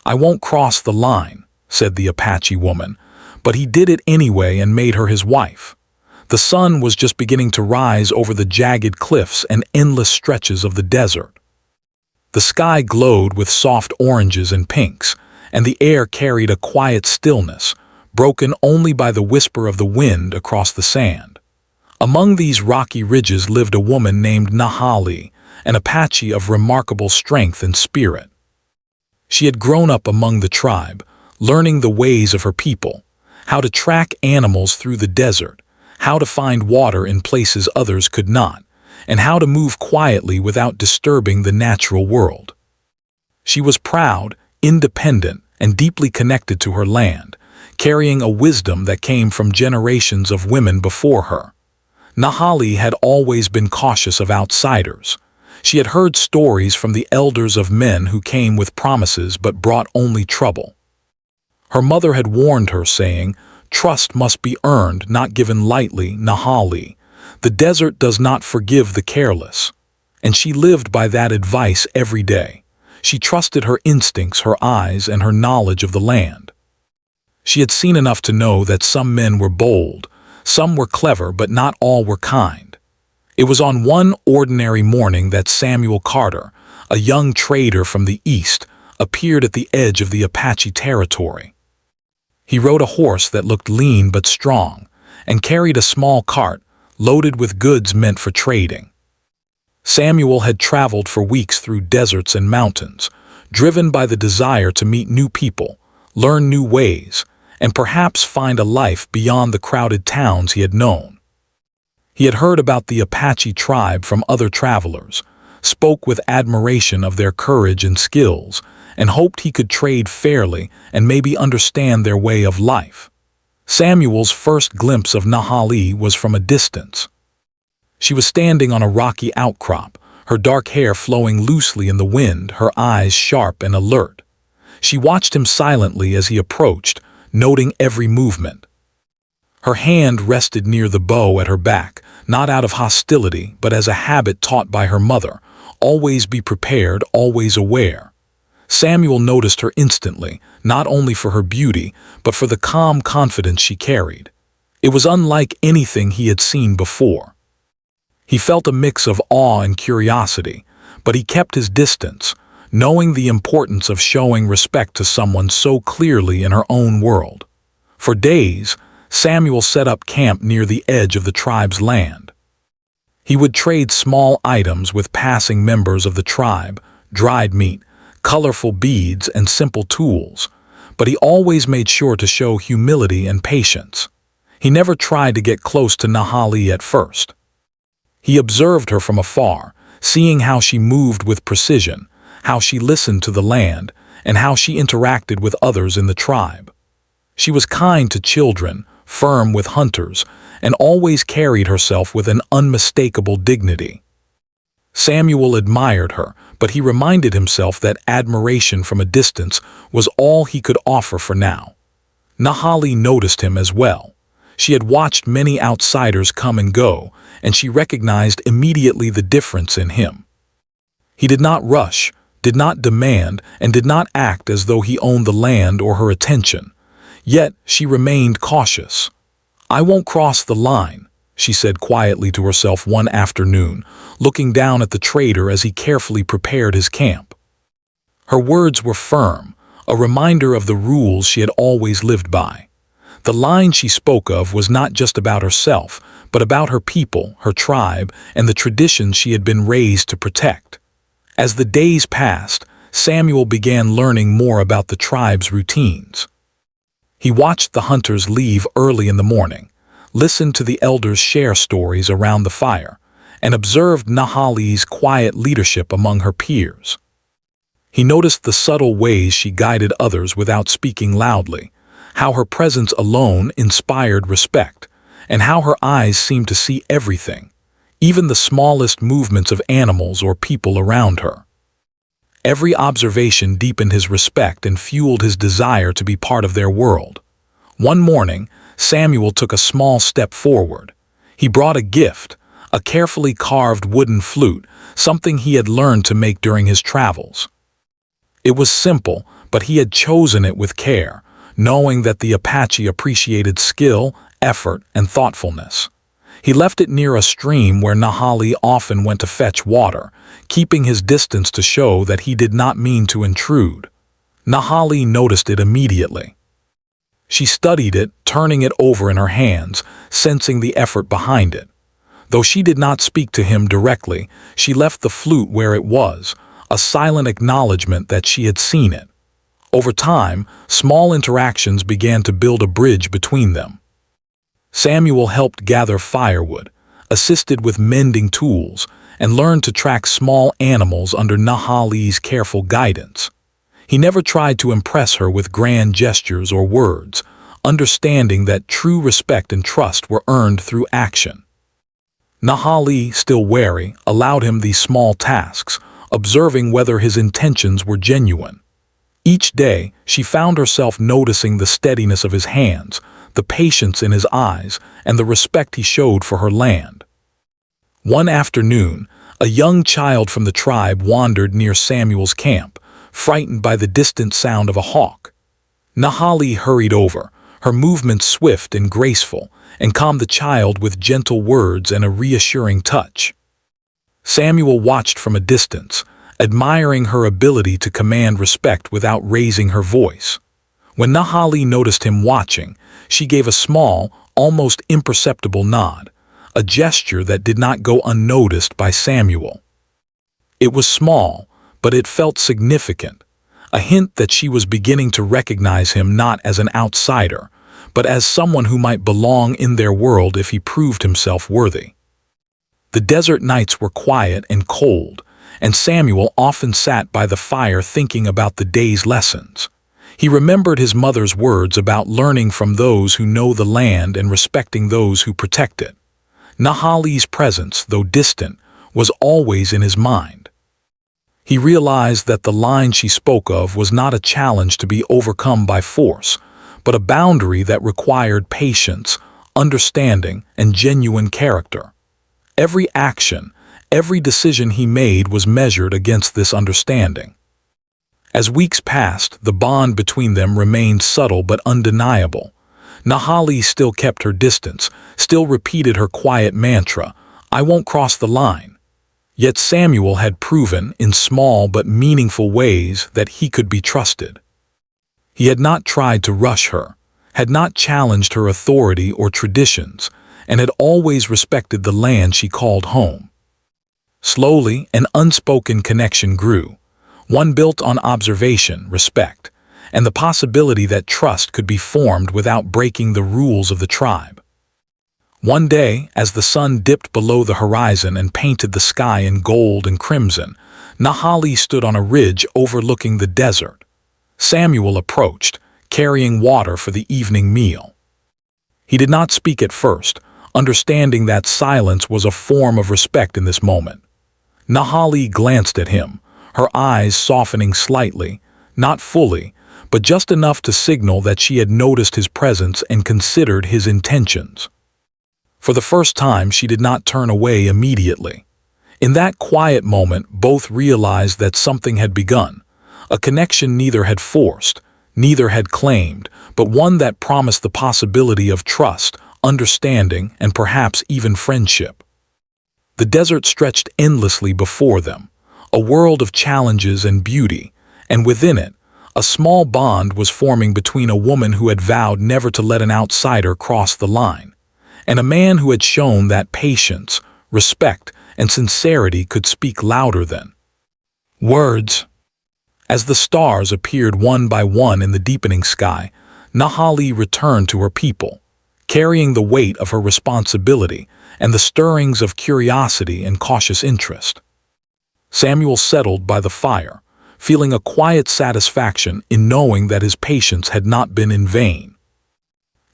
"I won't cross the line," said the Apache woman, but he did it anyway and made her his wife. The sun was just beginning to rise over the jagged cliffs and endless stretches of the desert. The sky glowed with soft oranges and pinks, and the air carried a quiet stillness, broken only by the whisper of the wind across the sand. Among these rocky ridges lived a woman named Nahali, an Apache of remarkable strength and spirit. She had grown up among the tribe, learning the ways of her people, how to track animals through the desert, how to find water in places others could not, and how to move quietly without disturbing the natural world. She was proud, independent, and deeply connected to her land, carrying a wisdom that came from generations of women before her. Nahali had always been cautious of outsiders. She had heard stories from the elders of men who came with promises but brought only trouble. Her mother had warned her, saying, "Trust must be earned, not given lightly, Nahali. The desert does not forgive the careless." And she lived by that advice every day. She trusted her instincts, her eyes, and her knowledge of the land. She had seen enough to know that some men were bold, some were clever, but not all were kind. It was on one ordinary morning that Samuel Carter, a young trader from the east, appeared at the edge of the Apache territory. He rode a horse that looked lean but strong, and carried a small cart loaded with goods meant for trading. Samuel had traveled for weeks through deserts and mountains, driven by the desire to meet new people, learn new ways, and perhaps find a life beyond the crowded towns he had known. He had heard about the Apache tribe from other travelers, spoke with admiration of their courage and skills, and hoped he could trade fairly and maybe understand their way of life. Samuel's first glimpse of Nahali was from a distance. She was standing on a rocky outcrop, her dark hair flowing loosely in the wind, her eyes sharp and alert. She watched him silently as he approached, noting every movement. Her hand rested near the bow at her back, not out of hostility, but as a habit taught by her mother. Always be prepared, always aware. Samuel noticed her instantly, not only for her beauty, but for the calm confidence she carried. It was unlike anything he had seen before. He felt a mix of awe and curiosity, but he kept his distance, knowing the importance of showing respect to someone so clearly in her own world. For days, Samuel set up camp near the edge of the tribe's land. He would trade small items with passing members of the tribe, dried meat, colorful beads, and simple tools, but he always made sure to show humility and patience. He never tried to get close to Nahali at first. He observed her from afar, seeing how she moved with precision, how she listened to the land, and how she interacted with others in the tribe. She was kind to children, firm with hunters, and always carried herself with an unmistakable dignity. Samuel admired her, but he reminded himself that admiration from a distance was all he could offer for now. Nahali noticed him as well. She had watched many outsiders come and go, and she recognized immediately the difference in him. He did not rush, did not demand, and did not act as though he owned the land or her attention. Yet she remained cautious. "I won't cross the line," she said quietly to herself one afternoon, looking down at the trader as he carefully prepared his camp. Her words were firm, a reminder of the rules she had always lived by. The line she spoke of was not just about herself, but about her people, her tribe, and the traditions she had been raised to protect. As the days passed, Samuel began learning more about the tribe's routines. He watched the hunters leave early in the morning, listened to the elders share stories around the fire, and observed Nahali's quiet leadership among her peers. He noticed the subtle ways she guided others without speaking loudly, how her presence alone inspired respect, and how her eyes seemed to see everything, even the smallest movements of animals or people around her. Every observation deepened his respect and fueled his desire to be part of their world. One morning, Samuel took a small step forward. He brought a gift, a carefully carved wooden flute, something he had learned to make during his travels. It was simple, but he had chosen it with care, knowing that the Apache appreciated skill, effort, and thoughtfulness. He left it near a stream where Nahali often went to fetch water, keeping his distance to show that he did not mean to intrude. Nahali noticed it immediately. She studied it, turning it over in her hands, sensing the effort behind it. Though she did not speak to him directly, she left the flute where it was, a silent acknowledgement that she had seen it. Over time, small interactions began to build a bridge between them. Samuel helped gather firewood, assisted with mending tools, and learned to track small animals under Nahali's careful guidance. He never tried to impress her with grand gestures or words, understanding that true respect and trust were earned through action. Nahali, still wary, allowed him these small tasks, observing whether his intentions were genuine. Each day, she found herself noticing the steadiness of his hands, the patience in his eyes, and the respect he showed for her land. One afternoon, a young child from the tribe wandered near Samuel's camp, frightened by the distant sound of a hawk. Nahali hurried over, her movements swift and graceful, and calmed the child with gentle words and a reassuring touch. Samuel watched from a distance, admiring her ability to command respect without raising her voice. When Nahali noticed him watching, she gave a small, almost imperceptible nod, a gesture that did not go unnoticed by Samuel. It was small, but it felt significant, a hint that she was beginning to recognize him not as an outsider, but as someone who might belong in their world if he proved himself worthy. The desert nights were quiet and cold, and Samuel often sat by the fire thinking about the day's lessons. He remembered his mother's words about learning from those who know the land and respecting those who protect it. Nahali's presence, though distant, was always in his mind. He realized that the line she spoke of was not a challenge to be overcome by force, but a boundary that required patience, understanding, and genuine character. Every action, every decision he made was measured against this understanding. As weeks passed, the bond between them remained subtle but undeniable. Nahali still kept her distance, still repeated her quiet mantra, "I won't cross the line." Yet Samuel had proven, in small but meaningful ways, that he could be trusted. He had not tried to rush her, had not challenged her authority or traditions, and had always respected the land she called home. Slowly, an unspoken connection grew, one built on observation, respect, and the possibility that trust could be formed without breaking the rules of the tribe. One day, as the sun dipped below the horizon and painted the sky in gold and crimson, Nahali stood on a ridge overlooking the desert. Samuel approached, carrying water for the evening meal. He did not speak at first, understanding that silence was a form of respect in this moment. Nahali glanced at him, her eyes softening slightly, not fully, but just enough to signal that she had noticed his presence and considered his intentions. For the first time, she did not turn away immediately. In that quiet moment, both realized that something had begun, a connection neither had forced, neither had claimed, but one that promised the possibility of trust, understanding, and perhaps even friendship. The desert stretched endlessly before them, a world of challenges and beauty, and within it, a small bond was forming between a woman who had vowed never to let an outsider cross the line, and a man who had shown that patience, respect, and sincerity could speak louder than words. As the stars appeared one by one in the deepening sky, Nahali returned to her people, carrying the weight of her responsibility and the stirrings of curiosity and cautious interest. Samuel settled by the fire, feeling a quiet satisfaction in knowing that his patience had not been in vain.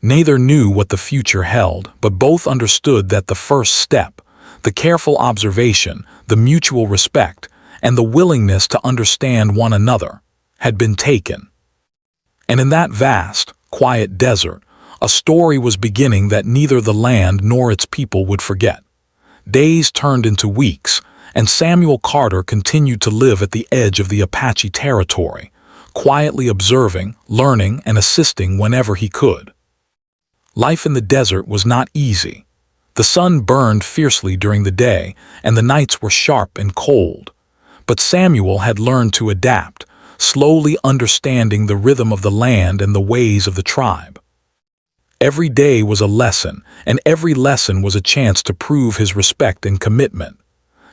Neither knew what the future held, but both understood that the first step, the careful observation, the mutual respect, and the willingness to understand one another, had been taken. And in that vast, quiet desert, a story was beginning that neither the land nor its people would forget. Days turned into weeks, and Samuel Carter continued to live at the edge of the Apache territory, quietly observing, learning, and assisting whenever he could. Life in the desert was not easy. The sun burned fiercely during the day, and the nights were sharp and cold. But Samuel had learned to adapt, slowly understanding the rhythm of the land and the ways of the tribe. Every day was a lesson, and every lesson was a chance to prove his respect and commitment.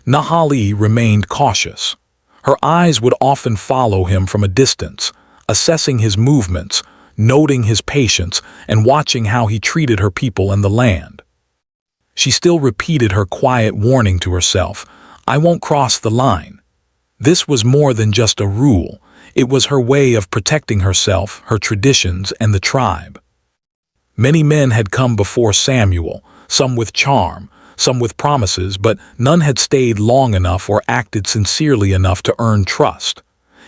Nahali remained cautious. Her eyes would often follow him from a distance, assessing his movements, noting his patience, and watching how he treated her people and the land. She still repeated her quiet warning to herself, "I won't cross the line." This was more than just a rule. It was her way of protecting herself, her traditions, and the tribe. Many men had come before Samuel, some with charm, some with promises, but none had stayed long enough or acted sincerely enough to earn trust.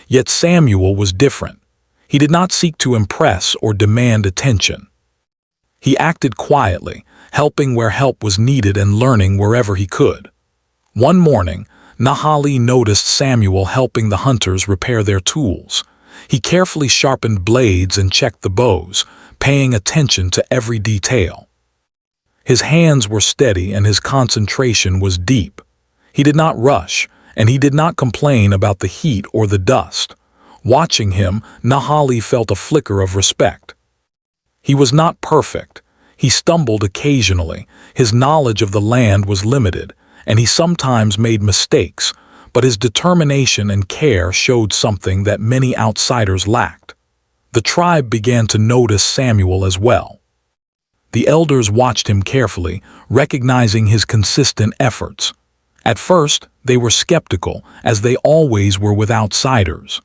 Yet Samuel was different. He did not seek to impress or demand attention. He acted quietly, helping where help was needed and learning wherever he could. One morning, Nahali noticed Samuel helping the hunters repair their tools. He carefully sharpened blades and checked the bows, paying attention to every detail. His hands were steady and his concentration was deep. He did not rush, and he did not complain about the heat or the dust. Watching him, Nahali felt a flicker of respect. He was not perfect. He stumbled occasionally, his knowledge of the land was limited, and he sometimes made mistakes, but his determination and care showed something that many outsiders lacked. The tribe began to notice Samuel as well. The elders watched him carefully, recognizing his consistent efforts. At first, they were skeptical, as they always were with outsiders.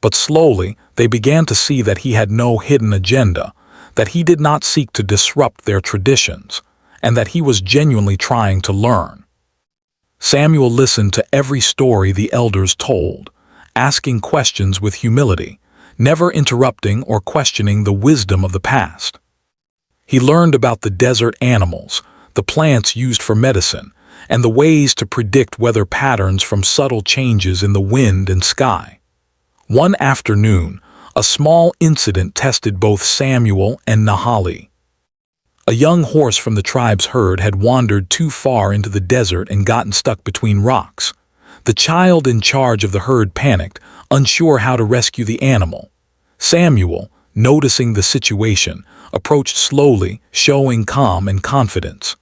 But slowly, they began to see that he had no hidden agenda, that he did not seek to disrupt their traditions, and that he was genuinely trying to learn. Samuel listened to every story the elders told, asking questions with humility, never interrupting or questioning the wisdom of the past. He learned about the desert animals, the plants used for medicine, and the ways to predict weather patterns from subtle changes in the wind and sky. One afternoon, a small incident tested both Samuel and Nahali. A young horse from the tribe's herd had wandered too far into the desert and gotten stuck between rocks. The child in charge of the herd panicked, unsure how to rescue the animal. Samuel, noticing the situation, approached slowly, showing calm and confidence.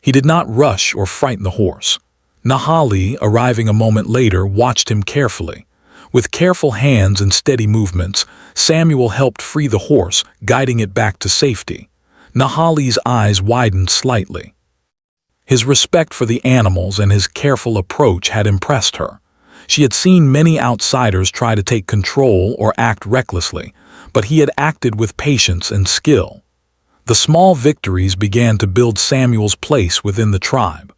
He did not rush or frighten the horse. Nahali, arriving a moment later, watched him carefully. With careful hands and steady movements, Samuel helped free the horse, guiding it back to safety. Nahali's eyes widened slightly. His respect for the animals and his careful approach had impressed her. She had seen many outsiders try to take control or act recklessly, but he had acted with patience and skill. The small victories began to build Samuel's place within the tribe.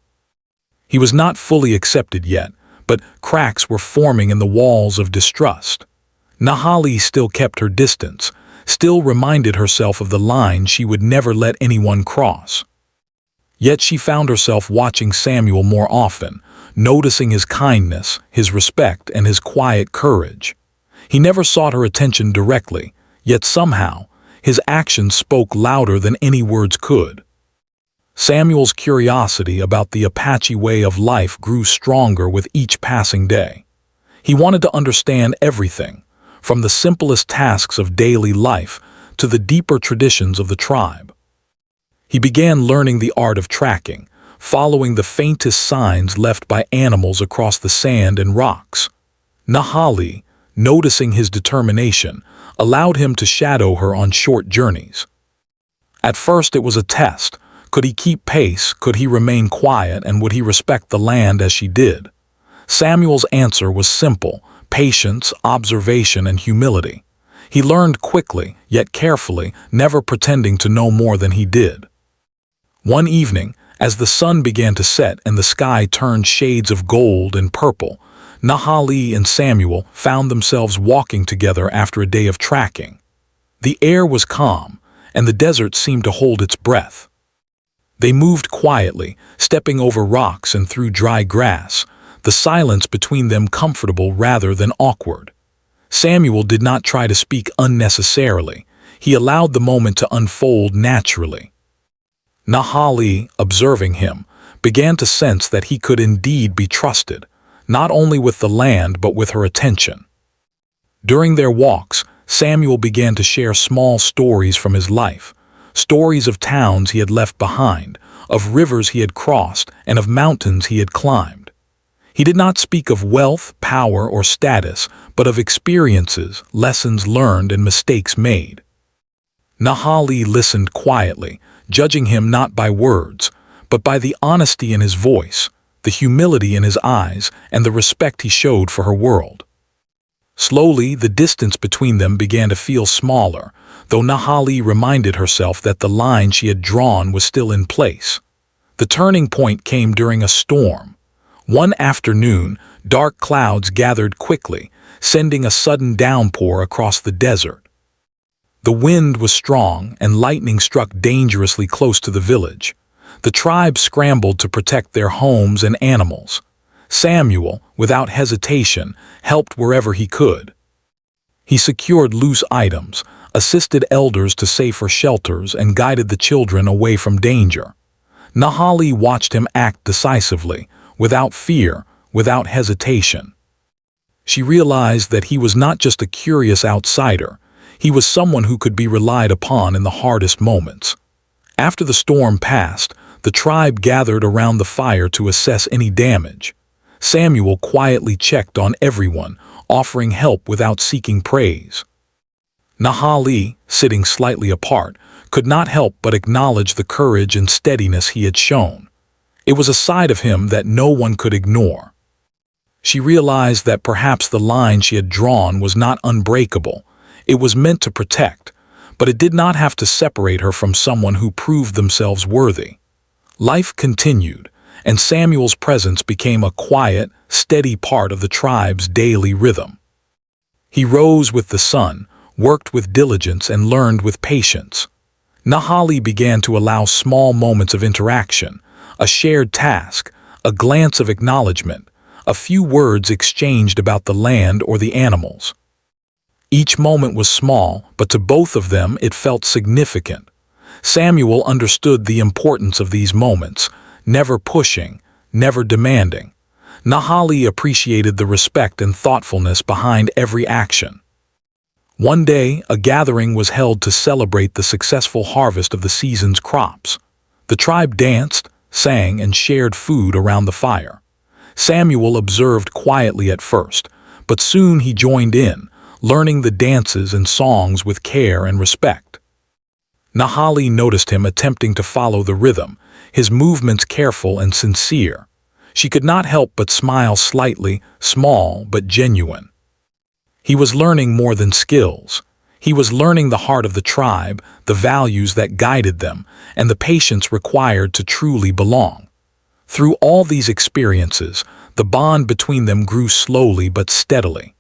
He was not fully accepted yet, but cracks were forming in the walls of distrust. Nahali still kept her distance, still reminded herself of the line she would never let anyone cross. Yet she found herself watching Samuel more often, noticing his kindness, his respect, and his quiet courage. He never sought her attention directly, yet somehow, his actions spoke louder than any words could. Samuel's curiosity about the Apache way of life grew stronger with each passing day. He wanted to understand everything, from the simplest tasks of daily life to the deeper traditions of the tribe. He began learning the art of tracking, following the faintest signs left by animals across the sand and rocks. Nahali, noticing his determination, allowed him to shadow her on short journeys. At first it was a test. Could he keep pace? Could he remain quiet? And would he respect the land as she did? Samuel's answer was simple: patience, observation, and humility. He learned quickly, yet carefully, never pretending to know more than he did. One evening, as the sun began to set and the sky turned shades of gold and purple, Nahali and Samuel found themselves walking together after a day of tracking. The air was calm, and the desert seemed to hold its breath. They moved quietly, stepping over rocks and through dry grass, the silence between them comfortable rather than awkward. Samuel did not try to speak unnecessarily. He allowed the moment to unfold naturally. Nahali, observing him, began to sense that he could indeed be trusted, not only with the land but with her attention. During their walks, Samuel began to share small stories from his life, stories of towns he had left behind, of rivers he had crossed, and of mountains he had climbed. He did not speak of wealth, power, or status, but of experiences, lessons learned, and mistakes made. Nahali listened quietly, judging him not by words, but by the honesty in his voice, the humility in his eyes, and the respect he showed for her world. Slowly, the distance between them began to feel smaller, though Nahali reminded herself that the line she had drawn was still in place. The turning point came during a storm. One afternoon, dark clouds gathered quickly, sending a sudden downpour across the desert. The wind was strong, and lightning struck dangerously close to the village. The tribe scrambled to protect their homes and animals. Samuel, without hesitation, helped wherever he could. He secured loose items, assisted elders to safer shelters, and guided the children away from danger. Nahali watched him act decisively, without fear, without hesitation. She realized that he was not just a curious outsider, he was someone who could be relied upon in the hardest moments. After the storm passed, the tribe gathered around the fire to assess any damage. Samuel quietly checked on everyone, offering help without seeking praise. Nahali, sitting slightly apart, could not help but acknowledge the courage and steadiness he had shown. It was a side of him that no one could ignore. She realized that perhaps the line she had drawn was not unbreakable. It was meant to protect, but it did not have to separate her from someone who proved themselves worthy. Life continued, and Samuel's presence became a quiet, steady part of the tribe's daily rhythm. He rose with the sun, worked with diligence, and learned with patience. Nahali began to allow small moments of interaction, a shared task, a glance of acknowledgement, a few words exchanged about the land or the animals. Each moment was small, but to both of them it felt significant. Samuel understood the importance of these moments, never pushing, never demanding. Nahali appreciated the respect and thoughtfulness behind every action. One day, a gathering was held to celebrate the successful harvest of the season's crops. The tribe danced, sang, and shared food around the fire. Samuel observed quietly at first, but soon he joined in, learning the dances and songs with care and respect. Nahali noticed him attempting to follow the rhythm, his movements careful and sincere. She could not help but smile slightly, small but genuine. He was learning more than skills. He was learning the heart of the tribe, the values that guided them, and the patience required to truly belong. Through all these experiences, the bond between them grew slowly but steadily.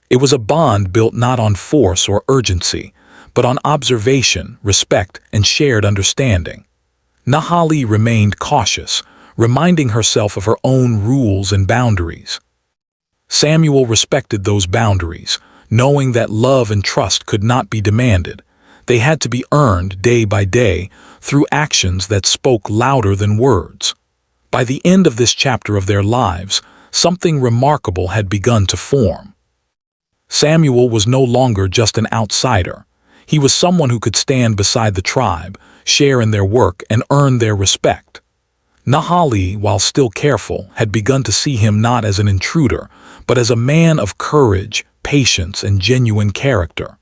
It was a bond built not on force or urgency, but on observation, respect, and shared understanding. Nahali remained cautious, reminding herself of her own rules and boundaries. Samuel respected those boundaries, knowing that love and trust could not be demanded. They had to be earned day by day through actions that spoke louder than words. By the end of this chapter of their lives, something remarkable had begun to form. Samuel was no longer just an outsider. He was someone who could stand beside the tribe, share in their work, and earn their respect. Nahali, while still careful, had begun to see him not as an intruder, but as a man of courage, patience, and genuine character.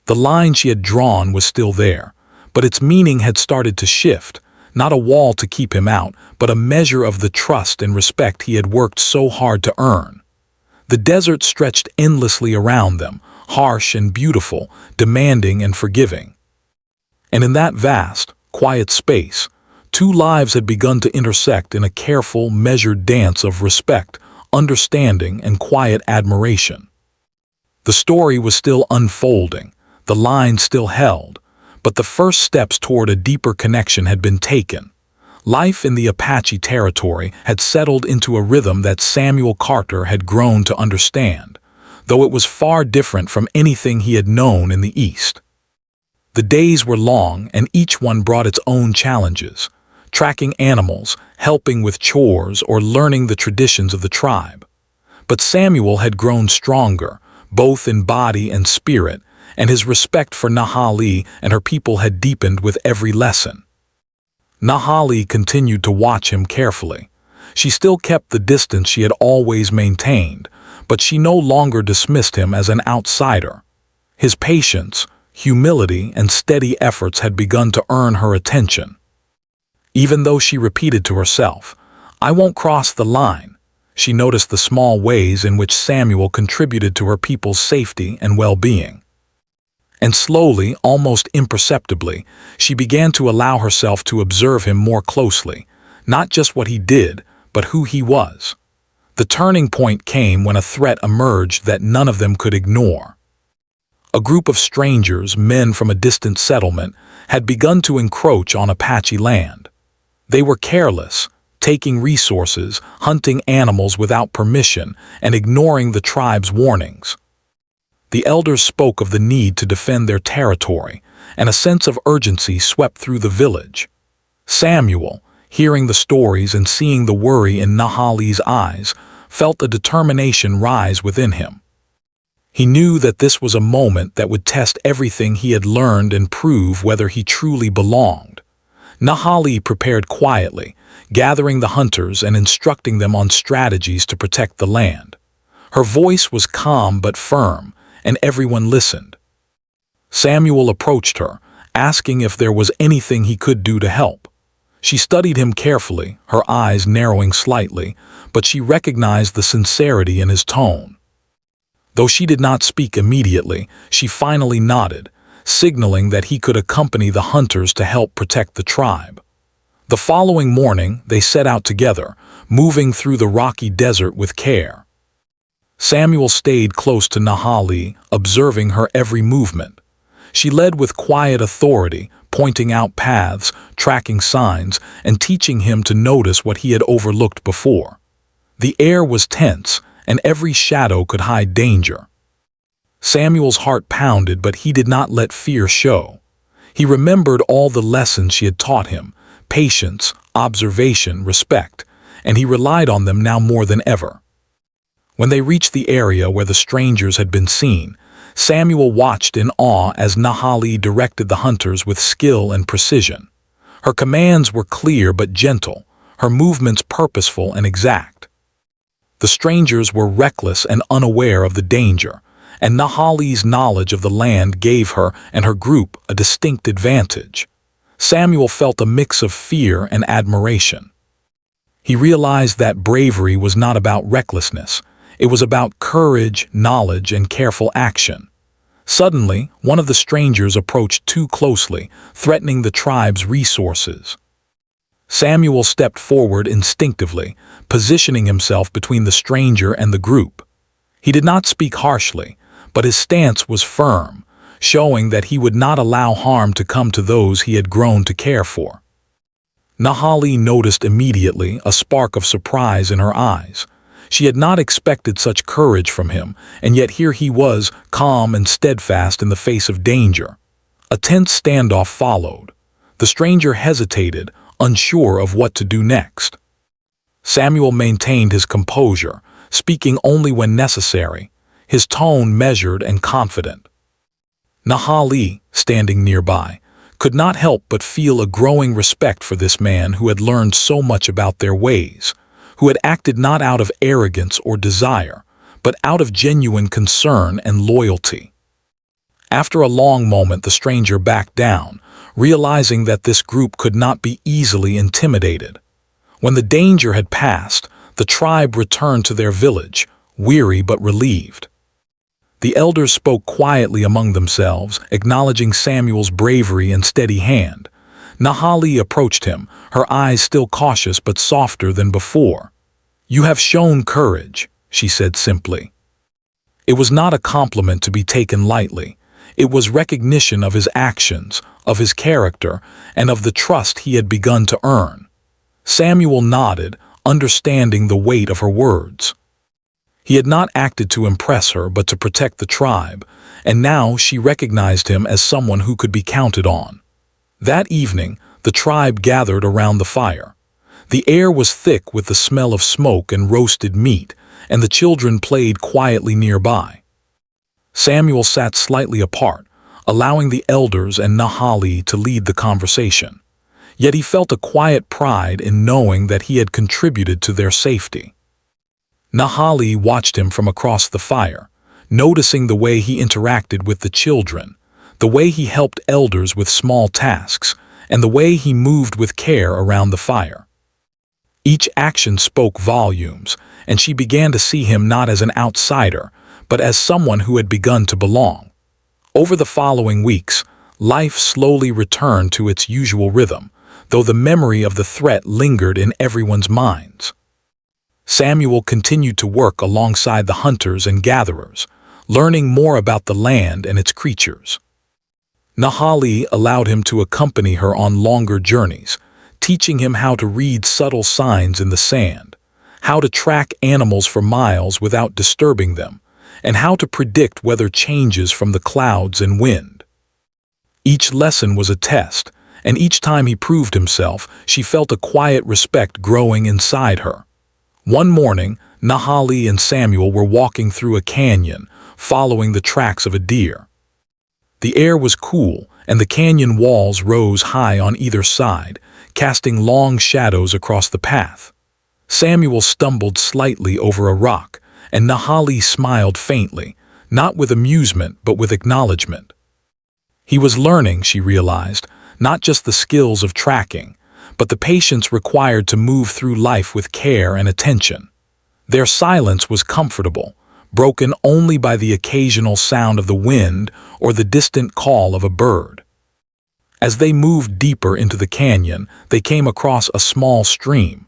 The line she had drawn was still there, but its meaning had started to shift, not a wall to keep him out, but a measure of the trust and respect he had worked so hard to earn. The desert stretched endlessly around them, harsh and beautiful, demanding and forgiving. And in that vast, quiet space, two lives had begun to intersect in a careful, measured dance of respect, understanding, and quiet admiration. The story was still unfolding, the line still held, but the first steps toward a deeper connection had been taken. Life in the Apache territory had settled into a rhythm that Samuel Carter had grown to understand. though it was far different from anything he had known in the East. The days were long, and each one brought its own challenges: tracking animals, helping with chores, or learning the traditions of the tribe. But Samuel had grown stronger, both in body and spirit, and his respect for Nahali and her people had deepened with every lesson. Nahali continued to watch him carefully. She still kept the distance she had always maintained, but she no longer dismissed him as an outsider. His patience, humility, and steady efforts had begun to earn her attention. Even though she repeated to herself, "I won't cross the line," she noticed the small ways in which Samuel contributed to her people's safety and well-being. And slowly, almost imperceptibly, she began to allow herself to observe him more closely, not just what he did, but who he was. The turning point came when a threat emerged that none of them could ignore. A group of strangers, men from a distant settlement, had begun to encroach on Apache land. They were careless, taking resources, hunting animals without permission, and ignoring the tribe's warnings. The elders spoke of the need to defend their territory, and a sense of urgency swept through the village. Samuel, hearing the stories and seeing the worry in Nahali's eyes, felt a determination rise within him. He knew that this was a moment that would test everything he had learned and prove whether he truly belonged. Nahali prepared quietly, gathering the hunters and instructing them on strategies to protect the land. Her voice was calm but firm, and everyone listened. Samuel approached her, asking if there was anything he could do to help. She studied him carefully, her eyes narrowing slightly, but she recognized the sincerity in his tone. Though she did not speak immediately, she finally nodded, signaling that he could accompany the hunters to help protect the tribe. The following morning, they set out together, moving through the rocky desert with care. Samuel stayed close to Nahali, observing her every movement. She led with quiet authority, pointing out paths, tracking signs, and teaching him to notice what he had overlooked before. The air was tense, and every shadow could hide danger. Samuel's heart pounded, but he did not let fear show. He remembered all the lessons she had taught him: patience, observation, respect, and he relied on them now more than ever. When they reached the area where the strangers had been seen, Samuel watched in awe as Nahali directed the hunters with skill and precision. Her commands were clear but gentle, her movements purposeful and exact. The strangers were reckless and unaware of the danger, and Nahali's knowledge of the land gave her and her group a distinct advantage. Samuel felt a mix of fear and admiration. He realized that bravery was not about recklessness. It was about courage, knowledge, and careful action. Suddenly, one of the strangers approached too closely, threatening the tribe's resources. Samuel stepped forward instinctively, positioning himself between the stranger and the group. He did not speak harshly, but his stance was firm, showing that he would not allow harm to come to those he had grown to care for. Nahali noticed immediately a spark of surprise in her eyes. She had not expected such courage from him, and yet here he was, calm and steadfast in the face of danger. A tense standoff followed. The stranger hesitated, unsure of what to do next. Samuel maintained his composure, speaking only when necessary, his tone measured and confident. Nahali, standing nearby, could not help but feel a growing respect for this man who had learned so much about their ways, who had acted not out of arrogance or desire, but out of genuine concern and loyalty. After a long moment, the stranger backed down, realizing that this group could not be easily intimidated. When the danger had passed, the tribe returned to their village, weary but relieved. The elders spoke quietly among themselves, acknowledging Samuel's bravery and steady hand. Nahali approached him, her eyes still cautious but softer than before. "You have shown courage," she said simply. It was not a compliment to be taken lightly. It was recognition of his actions, of his character, and of the trust he had begun to earn. Samuel nodded, understanding the weight of her words. He had not acted to impress her but to protect the tribe, and now she recognized him as someone who could be counted on. That evening, the tribe gathered around the fire. The air was thick with the smell of smoke and roasted meat, and the children played quietly nearby. Samuel sat slightly apart, allowing the elders and Nahali to lead the conversation. Yet he felt a quiet pride in knowing that he had contributed to their safety. Nahali watched him from across the fire, noticing the way he interacted with the children, the way he helped elders with small tasks, and the way he moved with care around the fire. Each action spoke volumes, and she began to see him not as an outsider, but as someone who had begun to belong. Over the following weeks, life slowly returned to its usual rhythm, though the memory of the threat lingered in everyone's minds. Samuel continued to work alongside the hunters and gatherers, learning more about the land and its creatures. Nahali allowed him to accompany her on longer journeys, teaching him how to read subtle signs in the sand, how to track animals for miles without disturbing them, and how to predict weather changes from the clouds and wind. Each lesson was a test, and each time he proved himself, she felt a quiet respect growing inside her. One morning, Nahali and Samuel were walking through a canyon, following the tracks of a deer. The air was cool, and the canyon walls rose high on either side, casting long shadows across the path. Samuel stumbled slightly over a rock, and Nahali smiled faintly, not with amusement but with acknowledgement. He was learning, she realized, not just the skills of tracking, but the patience required to move through life with care and attention. Their silence was comfortable, broken only by the occasional sound of the wind or the distant call of a bird. As they moved deeper into the canyon, they came across a small stream.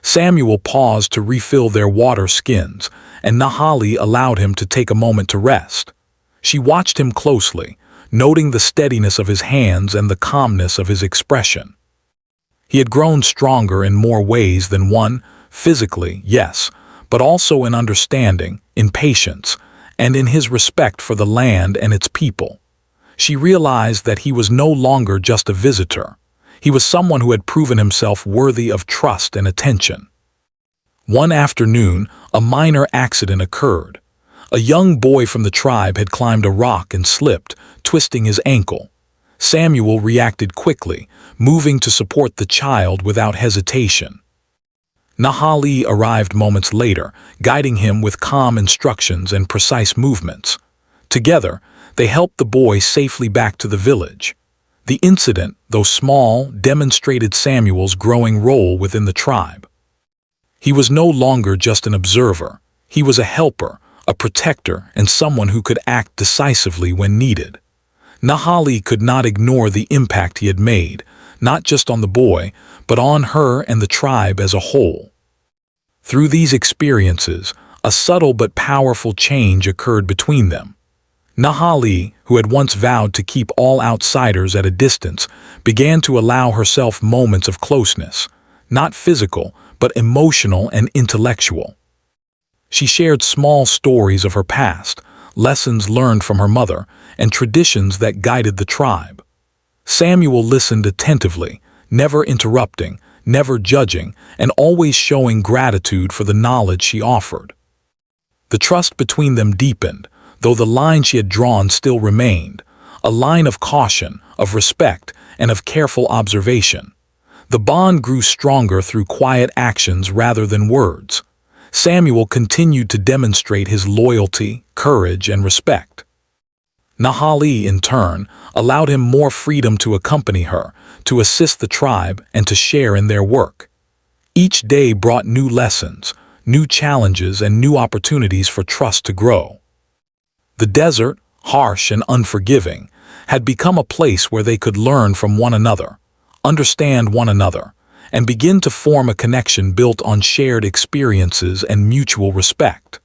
Samuel paused to refill their water skins, and Nahali allowed him to take a moment to rest. She watched him closely, noting the steadiness of his hands and the calmness of his expression. He had grown stronger in more ways than one, physically, yes, but also in understanding, in patience, and in his respect for the land and its people. She realized that he was no longer just a visitor. He was someone who had proven himself worthy of trust and attention. One afternoon, a minor accident occurred. A young boy from the tribe had climbed a rock and slipped, twisting his ankle. Samuel reacted quickly, moving to support the child without hesitation. Nahali arrived moments later, guiding him with calm instructions and precise movements. Together, they helped the boy safely back to the village. The incident, though small, demonstrated Samuel's growing role within the tribe. He was no longer just an observer. He was a helper, a protector, and someone who could act decisively when needed. Nahali could not ignore the impact he had made, not just on the boy, but on her and the tribe as a whole. Through these experiences, a subtle but powerful change occurred between them. Nahali, who had once vowed to keep all outsiders at a distance, began to allow herself moments of closeness, not physical, but emotional and intellectual. She shared small stories of her past, lessons learned from her mother, and traditions that guided the tribe. Samuel listened attentively, never interrupting, never judging, and always showing gratitude for the knowledge she offered. The trust between them deepened, though the line she had drawn still remained, a line of caution, of respect, and of careful observation. The bond grew stronger through quiet actions rather than words. Samuel continued to demonstrate his loyalty, courage, and respect. Nahali, in turn, allowed him more freedom to accompany her, to assist the tribe, and to share in their work. Each day brought new lessons, new challenges, and new opportunities for trust to grow. The desert, harsh and unforgiving, had become a place where they could learn from one another, understand one another, and begin to form a connection built on shared experiences and mutual respect.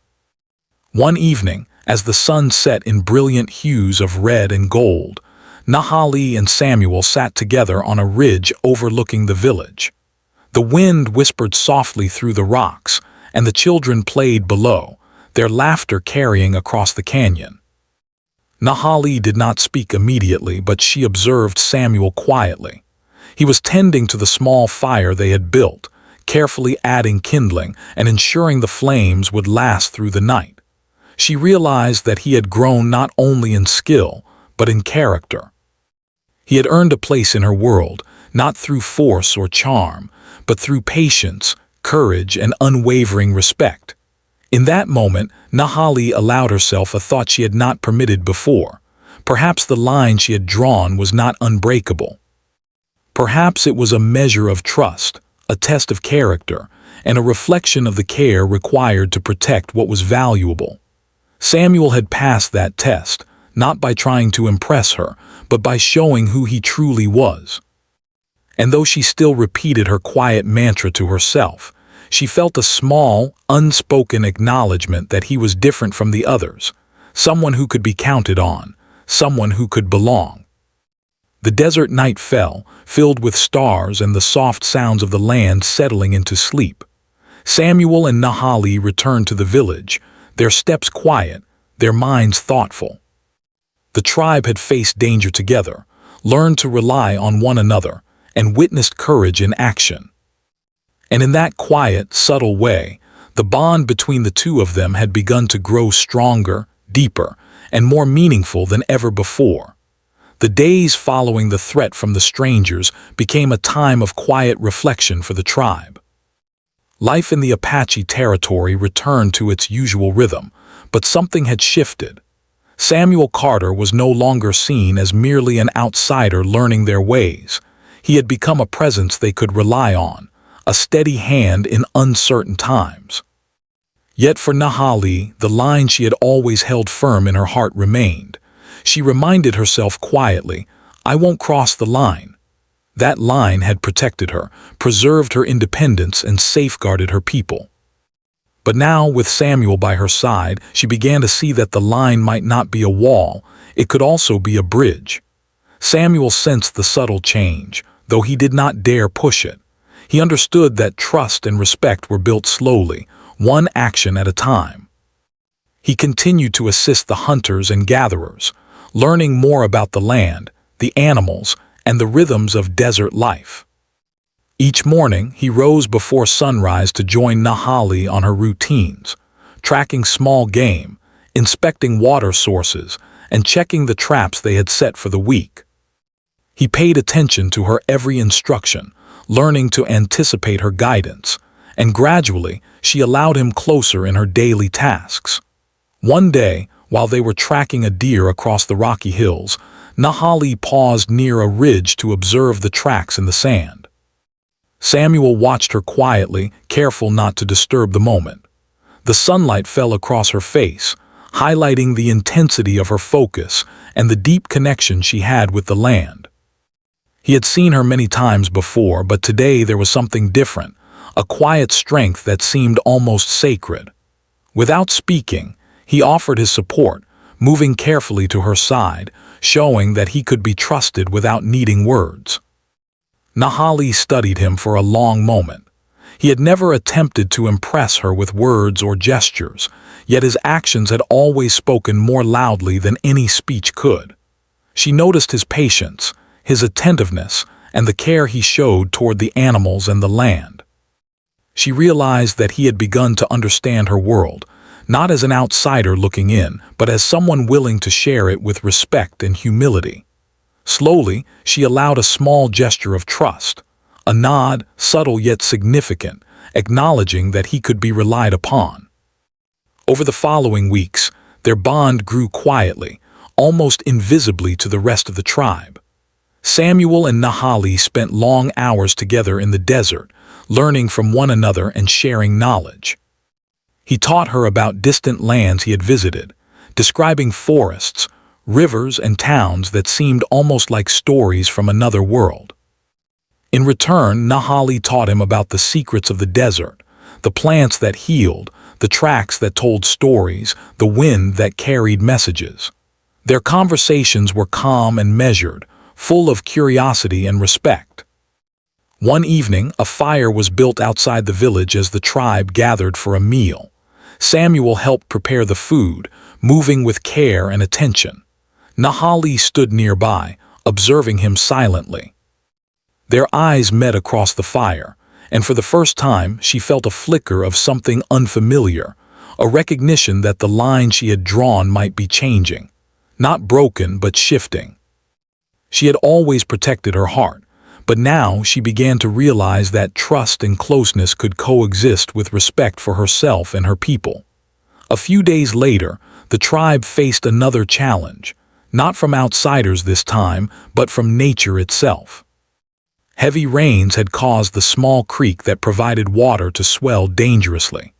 One evening, as the sun set in brilliant hues of red and gold, Nahali and Samuel sat together on a ridge overlooking the village. The wind whispered softly through the rocks, and the children played below, their laughter carrying across the canyon. Nahali did not speak immediately, but she observed Samuel quietly. He was tending to the small fire they had built, carefully adding kindling and ensuring the flames would last through the night. She realized that he had grown not only in skill, but in character. He had earned a place in her world, not through force or charm, but through patience, courage, and unwavering respect. In that moment, Nahali allowed herself a thought she had not permitted before. Perhaps the line she had drawn was not unbreakable. Perhaps it was a measure of trust, a test of character, and a reflection of the care required to protect what was valuable. Samuel had passed that test, not by trying to impress her, but by showing who he truly was. And though she still repeated her quiet mantra to herself, she felt a small, unspoken acknowledgement that he was different from the others, someone who could be counted on, someone who could belong. The desert night fell, filled with stars and the soft sounds of the land settling into sleep. Samuel and Nahali returned to the village, their steps quiet, their minds thoughtful. The tribe had faced danger together, learned to rely on one another, and witnessed courage in action. And in that quiet, subtle way, the bond between the two of them had begun to grow stronger, deeper, and more meaningful than ever before. The days following the threat from the strangers became a time of quiet reflection for the tribe. Life in the Apache territory returned to its usual rhythm, but something had shifted. Samuel Carter was no longer seen as merely an outsider learning their ways. He had become a presence they could rely on, a steady hand in uncertain times. Yet for Nahali, the line she had always held firm in her heart remained. She reminded herself quietly, "I won't cross the line." That line had protected her, preserved her independence, and safeguarded her people. But now, with Samuel by her side, she began to see that the line might not be a wall, it could also be a bridge. Samuel sensed the subtle change, though he did not dare push it. He understood that trust and respect were built slowly, one action at a time. He continued to assist the hunters and gatherers, learning more about the land, the animals, and the rhythms of desert life. Each morning, he rose before sunrise to join Nahali on her routines, tracking small game, inspecting water sources, and checking the traps they had set for the week. He paid attention to her every instruction, learning to anticipate her guidance, and gradually she allowed him closer in her daily tasks. One day, while they were tracking a deer across the rocky hills, Nahali paused near a ridge to observe the tracks in the sand. Samuel watched her quietly, careful not to disturb the moment. The sunlight fell across her face, highlighting the intensity of her focus and the deep connection she had with the land. He had seen her many times before, but today there was something different, a quiet strength that seemed almost sacred. Without speaking, he offered his support, moving carefully to her side, showing that he could be trusted without needing words. Nahali studied him for a long moment. He had never attempted to impress her with words or gestures, yet his actions had always spoken more loudly than any speech could. She noticed his patience, his attentiveness, and the care he showed toward the animals and the land. She realized that he had begun to understand her world, not as an outsider looking in, but as someone willing to share it with respect and humility. Slowly, she allowed a small gesture of trust, a nod, subtle yet significant, acknowledging that he could be relied upon. Over the following weeks, their bond grew quietly, almost invisibly to the rest of the tribe. Samuel and Nahali spent long hours together in the desert, learning from one another and sharing knowledge. He taught her about distant lands he had visited, describing forests, rivers, and towns that seemed almost like stories from another world. In return, Nahali taught him about the secrets of the desert, the plants that healed, the tracks that told stories, the wind that carried messages. Their conversations were calm and measured, full of curiosity and respect. One evening, a fire was built outside the village as the tribe gathered for a meal. Samuel helped prepare the food, moving with care and attention. Nahali stood nearby, observing him silently. Their eyes met across the fire, and for the first time she felt a flicker of something unfamiliar, a recognition that the line she had drawn might be changing, not broken but shifting. She had always protected her heart, but now she began to realize that trust and closeness could coexist with respect for herself and her people. A few days later, the tribe faced another challenge, not from outsiders this time, but from nature itself. Heavy rains had caused the small creek that provided water to swell dangerously.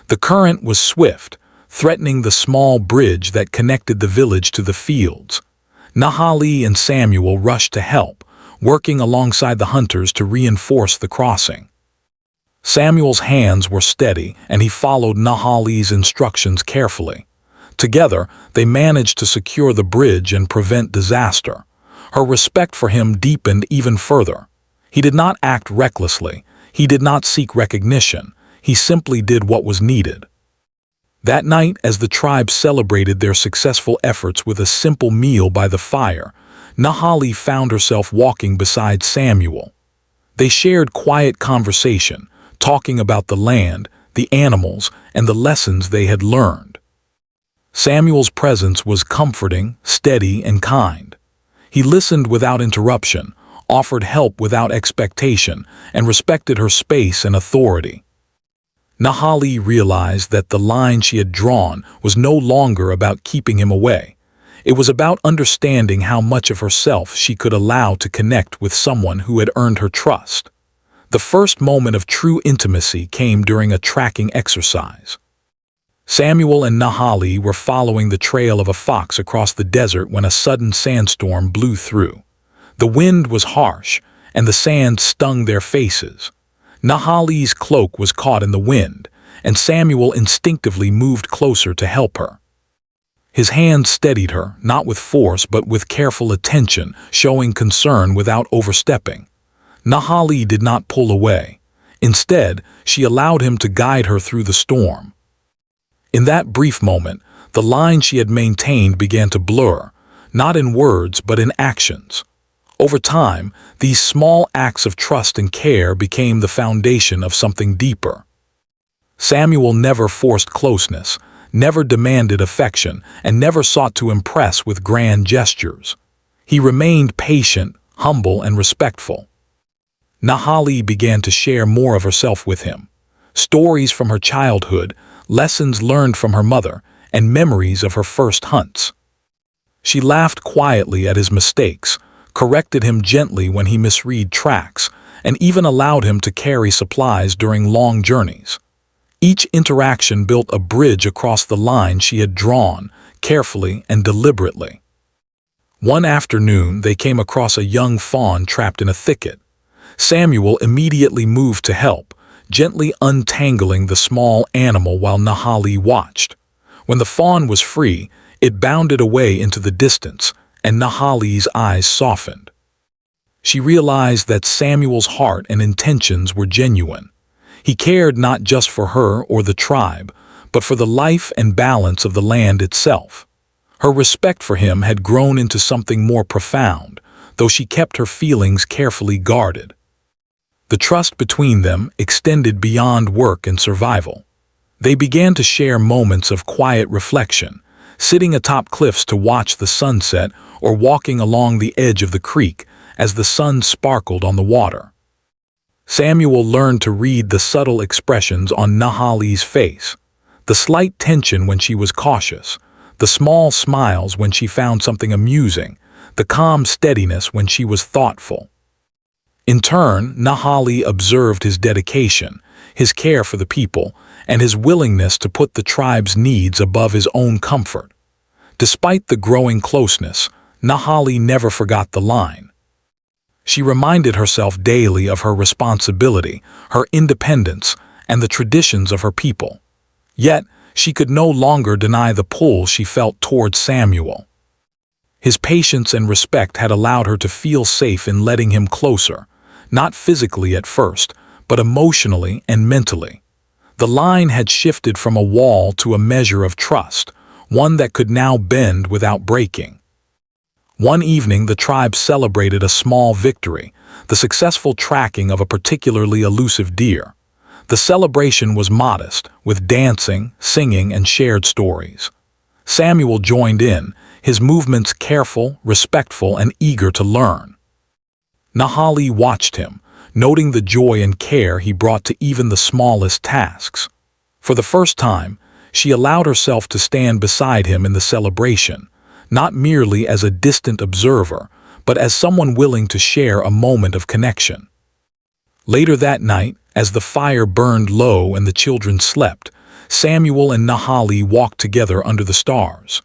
The current was swift, threatening the small bridge that connected the village to the fields. Nahali and Samuel rushed to help, working alongside the hunters to reinforce the crossing. Samuel's hands were steady, and he followed Nahali's instructions carefully. Together, they managed to secure the bridge and prevent disaster. Her respect for him deepened even further. He did not act recklessly. He did not seek recognition. He simply did what was needed. That night, as the tribe celebrated their successful efforts with a simple meal by the fire, Nahali found herself walking beside Samuel. They shared quiet conversation, talking about the land, the animals, and the lessons they had learned. Samuel's presence was comforting, steady, and kind. He listened without interruption, offered help without expectation, and respected her space and authority. Nahali realized that the line she had drawn was no longer about keeping him away. It was about understanding how much of herself she could allow to connect with someone who had earned her trust. The first moment of true intimacy came during a tracking exercise. Samuel and Nahali were following the trail of a fox across the desert when a sudden sandstorm blew through. The wind was harsh, and the sand stung their faces. Nahali's cloak was caught in the wind, and Samuel instinctively moved closer to help her. His hand steadied her, not with force but with careful attention, showing concern without overstepping. Nahali did not pull away. Instead, she allowed him to guide her through the storm. In that brief moment, the line she had maintained began to blur, not in words but in actions. Over time, these small acts of trust and care became the foundation of something deeper. Samuel never forced closeness, never demanded affection, and never sought to impress with grand gestures. He remained patient, humble, and respectful. Nahali began to share more of herself with him. Stories from her childhood, lessons learned from her mother, and memories of her first hunts. She laughed quietly at his mistakes, corrected him gently when he misread tracks, and even allowed him to carry supplies during long journeys. Each interaction built a bridge across the line she had drawn, carefully and deliberately. One afternoon, they came across a young fawn trapped in a thicket. Samuel immediately moved to help, gently untangling the small animal while Nahali watched. When the fawn was free, it bounded away into the distance, and Nahali's eyes softened. She realized that Samuel's heart and intentions were genuine. He cared not just for her or the tribe, but for the life and balance of the land itself. Her respect for him had grown into something more profound, though she kept her feelings carefully guarded. The trust between them extended beyond work and survival. They began to share moments of quiet reflection, sitting atop cliffs to watch the sunset or walking along the edge of the creek as the sun sparkled on the water. Samuel learned to read the subtle expressions on Nahali's face, the slight tension when she was cautious, the small smiles when she found something amusing, the calm steadiness when she was thoughtful. In turn, Nahali observed his dedication, his care for the people, and his willingness to put the tribe's needs above his own comfort. Despite the growing closeness, Nahali never forgot the line. She reminded herself daily of her responsibility, her independence, and the traditions of her people. Yet, she could no longer deny the pull she felt toward Samuel. His patience and respect had allowed her to feel safe in letting him closer, not physically at first, but emotionally and mentally. The line had shifted from a wall to a measure of trust, one that could now bend without breaking. One evening, the tribe celebrated a small victory, the successful tracking of a particularly elusive deer. The celebration was modest, with dancing, singing, and shared stories. Samuel joined in, his movements careful, respectful, and eager to learn. Nahali watched him, noting the joy and care he brought to even the smallest tasks. For the first time, she allowed herself to stand beside him in the celebration, not merely as a distant observer, but as someone willing to share a moment of connection. Later that night, as the fire burned low and the children slept, Samuel and Nahali walked together under the stars.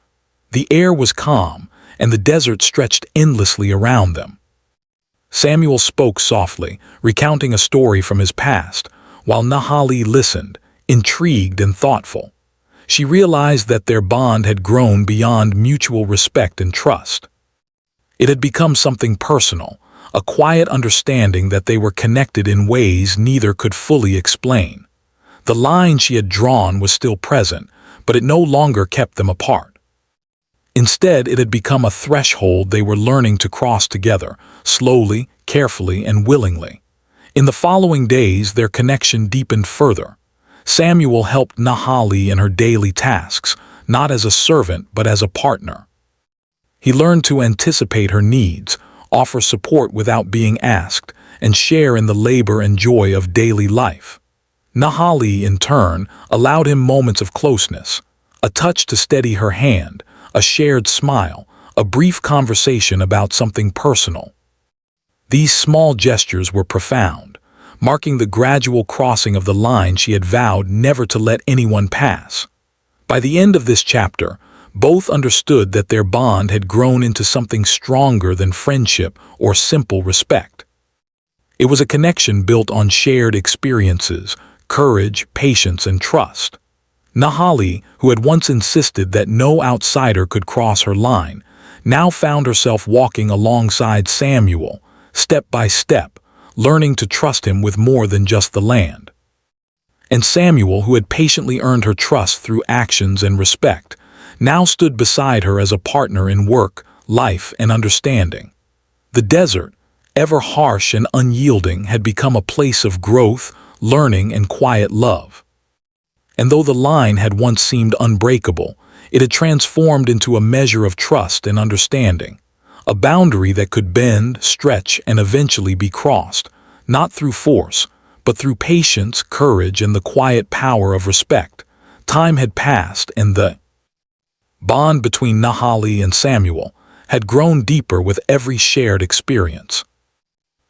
The air was calm, and the desert stretched endlessly around them. Samuel spoke softly, recounting a story from his past, while Nahali listened, intrigued and thoughtful. She realized that their bond had grown beyond mutual respect and trust. It had become something personal, a quiet understanding that they were connected in ways neither could fully explain. The line she had drawn was still present, but it no longer kept them apart. Instead, it had become a threshold they were learning to cross together, slowly, carefully, and willingly. In the following days, their connection deepened further. Samuel helped Nahali in her daily tasks, not as a servant but as a partner. He learned to anticipate her needs, offer support without being asked, and share in the labor and joy of daily life. Nahali, in turn, allowed him moments of closeness, a touch to steady her hand, a shared smile, a brief conversation about something personal. These small gestures were profound, marking the gradual crossing of the line she had vowed never to let anyone pass. By the end of this chapter, both understood that their bond had grown into something stronger than friendship or simple respect. It was a connection built on shared experiences, courage, patience, and trust. Nahali, who had once insisted that no outsider could cross her line, now found herself walking alongside Samuel, step by step, learning to trust him with more than just the land. And Samuel, who had patiently earned her trust through actions and respect, now stood beside her as a partner in work, life, and understanding. The desert, ever harsh and unyielding, had become a place of growth, learning, and quiet love. And though the line had once seemed unbreakable, it had transformed into a measure of trust and understanding, a boundary that could bend, stretch, and eventually be crossed, not through force, but through patience, courage, and the quiet power of respect. Time had passed, and the bond between Nahali and Samuel had grown deeper with every shared experience.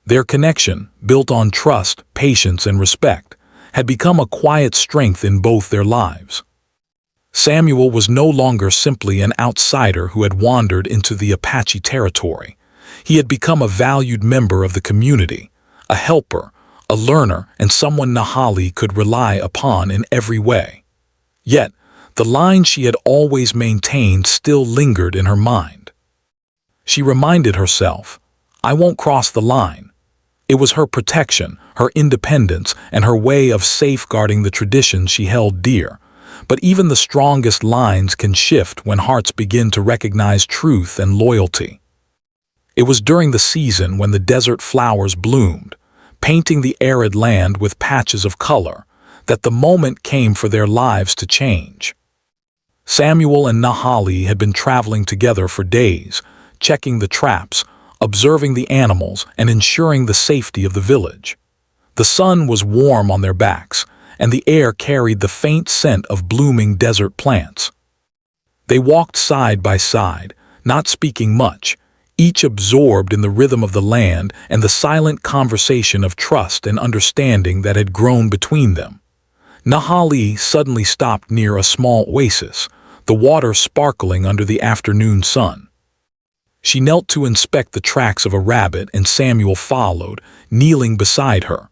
Their connection, built on trust, patience, and respect, had become a quiet strength in both their lives. Samuel was no longer simply an outsider who had wandered into the Apache territory. He had become a valued member of the community, a helper, a learner, and someone Nahali could rely upon in every way. Yet, the line she had always maintained still lingered in her mind. She reminded herself, "I won't cross the line." It was her protection, her independence, and her way of safeguarding the traditions she held dear. But even the strongest lines can shift when hearts begin to recognize truth and loyalty. It was during the season when the desert flowers bloomed, painting the arid land with patches of color, that the moment came for their lives to change. Samuel and Nahali had been traveling together for days, checking the traps, observing the animals, and ensuring the safety of the village. The sun was warm on their backs, and the air carried the faint scent of blooming desert plants. They walked side by side, not speaking much, each absorbed in the rhythm of the land and the silent conversation of trust and understanding that had grown between them. Nahali suddenly stopped near a small oasis, the water sparkling under the afternoon sun. She knelt to inspect the tracks of a rabbit, and Samuel followed, kneeling beside her.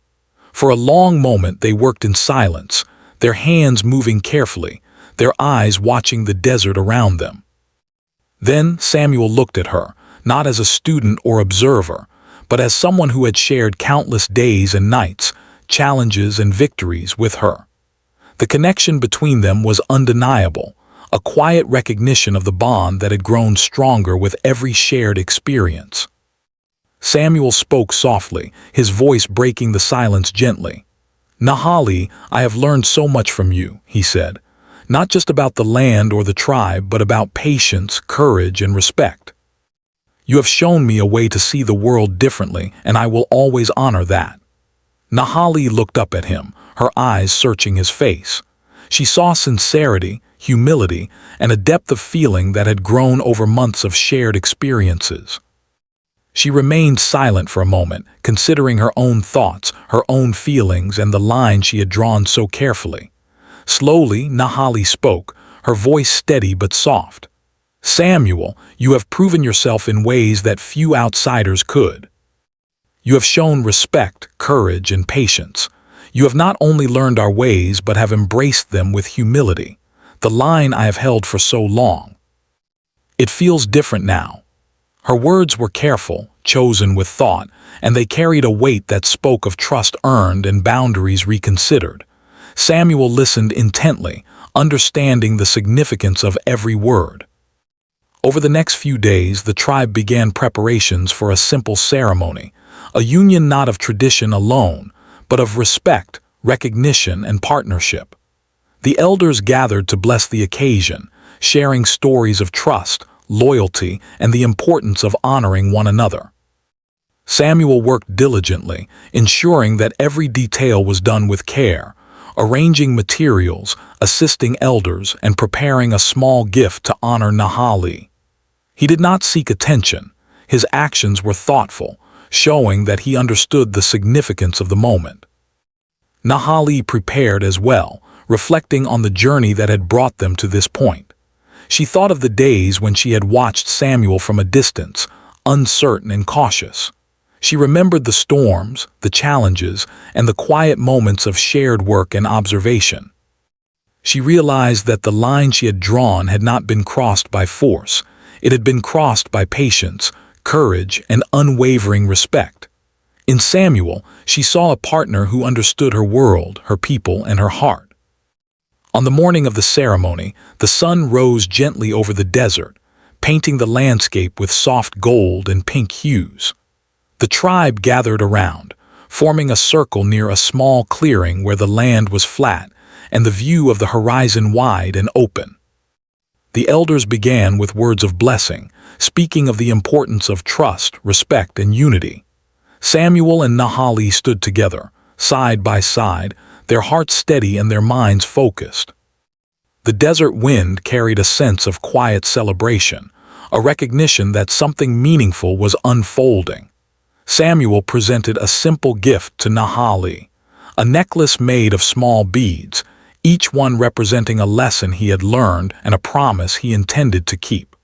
For a long moment they worked in silence, their hands moving carefully, their eyes watching the desert around them. Then Samuel looked at her, not as a student or observer, but as someone who had shared countless days and nights, challenges and victories with her. The connection between them was undeniable, a quiet recognition of the bond that had grown stronger with every shared experience. Samuel spoke softly, his voice breaking the silence gently. "Nahali, I have learned so much from you," he said. "Not just about the land or the tribe, but about patience, courage, and respect. You have shown me a way to see the world differently, and I will always honor that." Nahali looked up at him, her eyes searching his face. She saw sincerity, humility, and a depth of feeling that had grown over months of shared experiences. She remained silent for a moment, considering her own thoughts, her own feelings, and the line she had drawn so carefully. Slowly, Nahali spoke, her voice steady but soft. "Samuel, you have proven yourself in ways that few outsiders could. You have shown respect, courage, and patience. You have not only learned our ways but have embraced them with humility, the line I have held for so long. It feels different now." Her words were careful, chosen with thought, and they carried a weight that spoke of trust earned and boundaries reconsidered. Samuel listened intently, understanding the significance of every word. Over the next few days, the tribe began preparations for a simple ceremony, a union not of tradition alone, but of respect, recognition, and partnership. The elders gathered to bless the occasion, sharing stories of trust, loyalty, and the importance of honoring one another. Samuel worked diligently, ensuring that every detail was done with care, arranging materials, assisting elders, and preparing a small gift to honor Nahali. He did not seek attention. His actions were thoughtful, showing that he understood the significance of the moment. Nahali prepared as well, reflecting on the journey that had brought them to this point. She thought of the days when she had watched Samuel from a distance, uncertain and cautious. She remembered the storms, the challenges, and the quiet moments of shared work and observation. She realized that the line she had drawn had not been crossed by force. It had been crossed by patience, courage, and unwavering respect. In Samuel, she saw a partner who understood her world, her people, and her heart. On the morning of the ceremony, the sun rose gently over the desert, painting the landscape with soft gold and pink hues. The tribe gathered around, forming a circle near a small clearing where the land was flat and the view of the horizon wide and open. The elders began with words of blessing, speaking of the importance of trust, respect, and unity. Samuel and Nahali stood together, side by side, their hearts steady and their minds focused. The desert wind carried a sense of quiet celebration, a recognition that something meaningful was unfolding. Samuel presented a simple gift to Nahali, a necklace made of small beads, each one representing a lesson he had learned and a promise he intended to keep.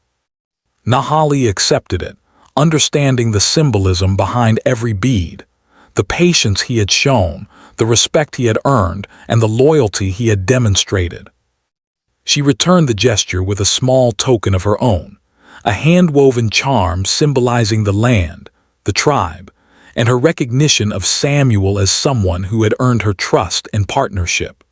Nahali accepted it, understanding the symbolism behind every bead, the patience he had shown, the respect he had earned, and the loyalty he had demonstrated. She returned the gesture with a small token of her own, a hand-woven charm symbolizing the land, the tribe, and her recognition of Samuel as someone who had earned her trust and partnership.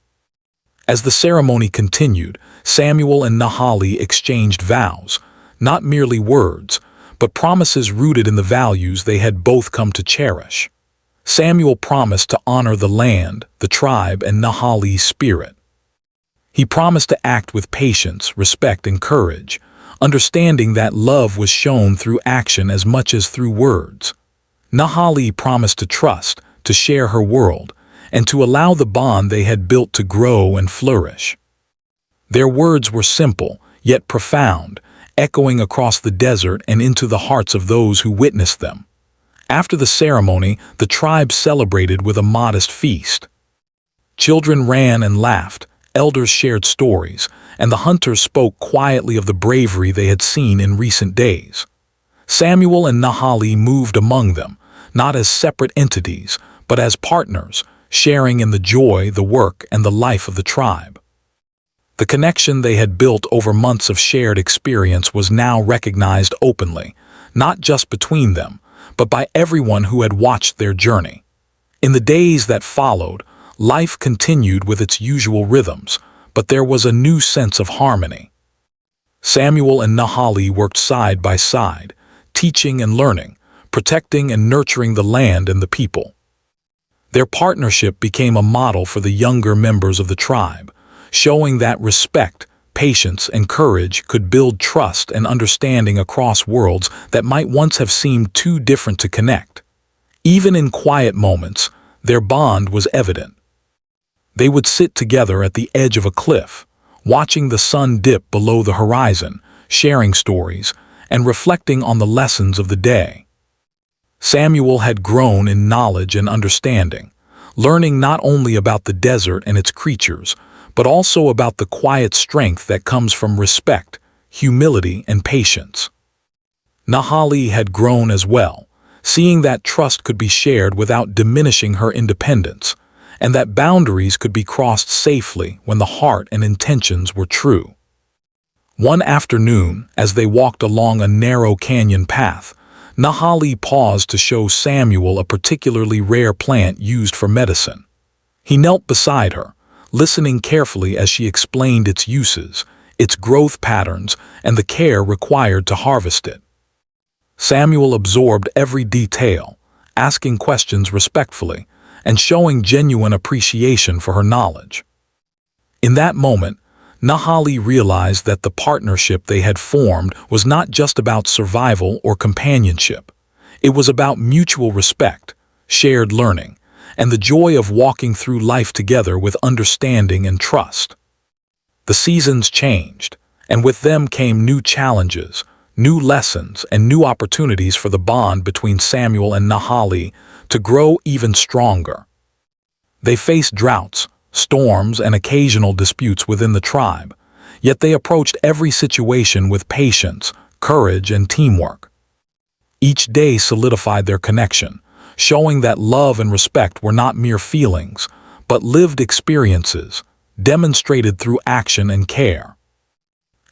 As the ceremony continued, Samuel and Nahali exchanged vows, not merely words, but promises rooted in the values they had both come to cherish. Samuel promised to honor the land, the tribe, and Nahali's spirit. He promised to act with patience, respect, and courage, understanding that love was shown through action as much as through words. Nahali promised to trust, to share her world, and to allow the bond they had built to grow and flourish. Their words were simple, yet profound, echoing across the desert and into the hearts of those who witnessed them. After the ceremony, the tribe celebrated with a modest feast. Children ran and laughed, elders shared stories, and the hunters spoke quietly of the bravery they had seen in recent days. Samuel and Nahali moved among them, not as separate entities, but as partners, sharing in the joy, the work, and the life of the tribe. The connection they had built over months of shared experience was now recognized openly, not just between them, but by everyone who had watched their journey. In the days that followed, Life continued with its usual rhythms, but there was a new sense of harmony. Samuel and Nahali worked side by side, teaching and learning, protecting and nurturing the land and the people. Their partnership became a model for the younger members of the tribe, showing that respect, patience, and courage could build trust and understanding across worlds that might once have seemed too different to connect. Even in quiet moments, their bond was evident. They would sit together at the edge of a cliff, watching the sun dip below the horizon, sharing stories, and reflecting on the lessons of the day. Samuel had grown in knowledge and understanding, learning not only about the desert and its creatures, but also about the quiet strength that comes from respect, humility, and patience. Nahali had grown as well, seeing that trust could be shared without diminishing her independence, and that boundaries could be crossed safely when the heart and intentions were true. One afternoon, as they walked along a narrow canyon path, Nahali paused to show Samuel a particularly rare plant used for medicine. He knelt beside her, listening carefully as she explained its uses, its growth patterns, and the care required to harvest it. Samuel absorbed every detail, asking questions respectfully, and showing genuine appreciation for her knowledge. In that moment, Nahali realized that the partnership they had formed was not just about survival or companionship. It was about mutual respect, shared learning, and the joy of walking through life together with understanding and trust. The seasons changed, and with them came new challenges, new lessons, and new opportunities for the bond between Samuel and Nahali to grow even stronger. They faced droughts, storms, and occasional disputes within the tribe, yet they approached every situation with patience, courage, and teamwork. Each day solidified their connection, showing that love and respect were not mere feelings, but lived experiences, demonstrated through action and care.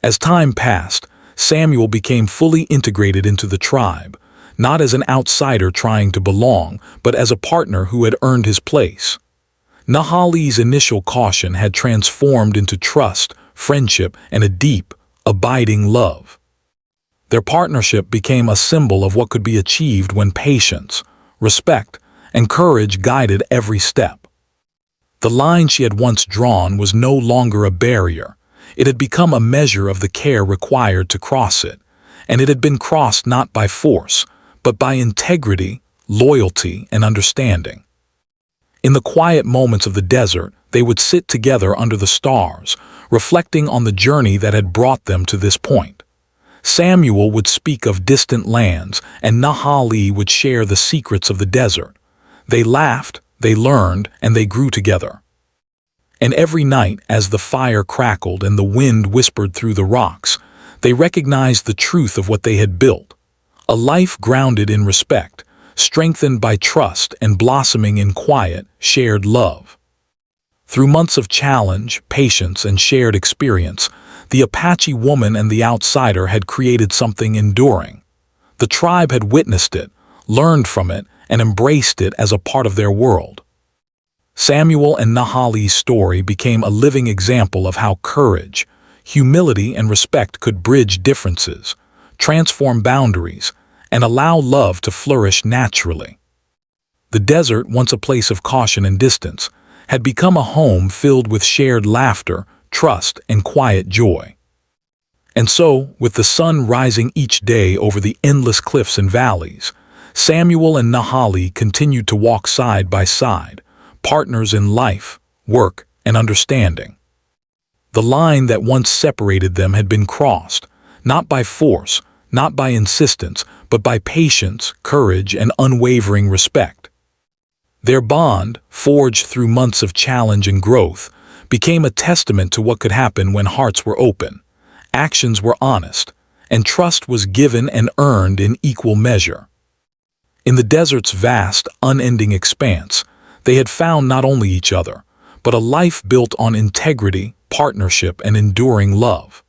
As time passed, Samuel became fully integrated into the tribe, not as an outsider trying to belong, but as a partner who had earned his place. Nahali's initial caution had transformed into trust, friendship, and a deep, abiding love. Their partnership became a symbol of what could be achieved when patience, respect, and courage guided every step. The line she had once drawn was no longer a barrier. It had become a measure of the care required to cross it, and it had been crossed not by force, but by integrity, loyalty, and understanding. In the quiet moments of the desert, they would sit together under the stars, reflecting on the journey that had brought them to this point. Samuel would speak of distant lands, and Nahali would share the secrets of the desert. They laughed, they learned, and they grew together. And every night, as the fire crackled and the wind whispered through the rocks, they recognized the truth of what they had built. A life grounded in respect, strengthened by trust, and blossoming in quiet, shared love. Through months of challenge, patience, and shared experience, the Apache woman and the outsider had created something enduring. The tribe had witnessed it, learned from it, and embraced it as a part of their world. Samuel and Nahali's story became a living example of how courage, humility, and respect could bridge differences, transform boundaries, and allow love to flourish naturally. The desert, once a place of caution and distance, had become a home filled with shared laughter, trust, and quiet joy. And so, with the sun rising each day over the endless cliffs and valleys, Samuel and Nahali continued to walk side by side, partners in life, work, and understanding. The line that once separated them had been crossed, not by force, not by insistence, but by patience, courage, and unwavering respect. Their bond, forged through months of challenge and growth, became a testament to what could happen when hearts were open, actions were honest, and trust was given and earned in equal measure. In the desert's vast, unending expanse, they had found not only each other, but a life built on integrity, partnership, and enduring love.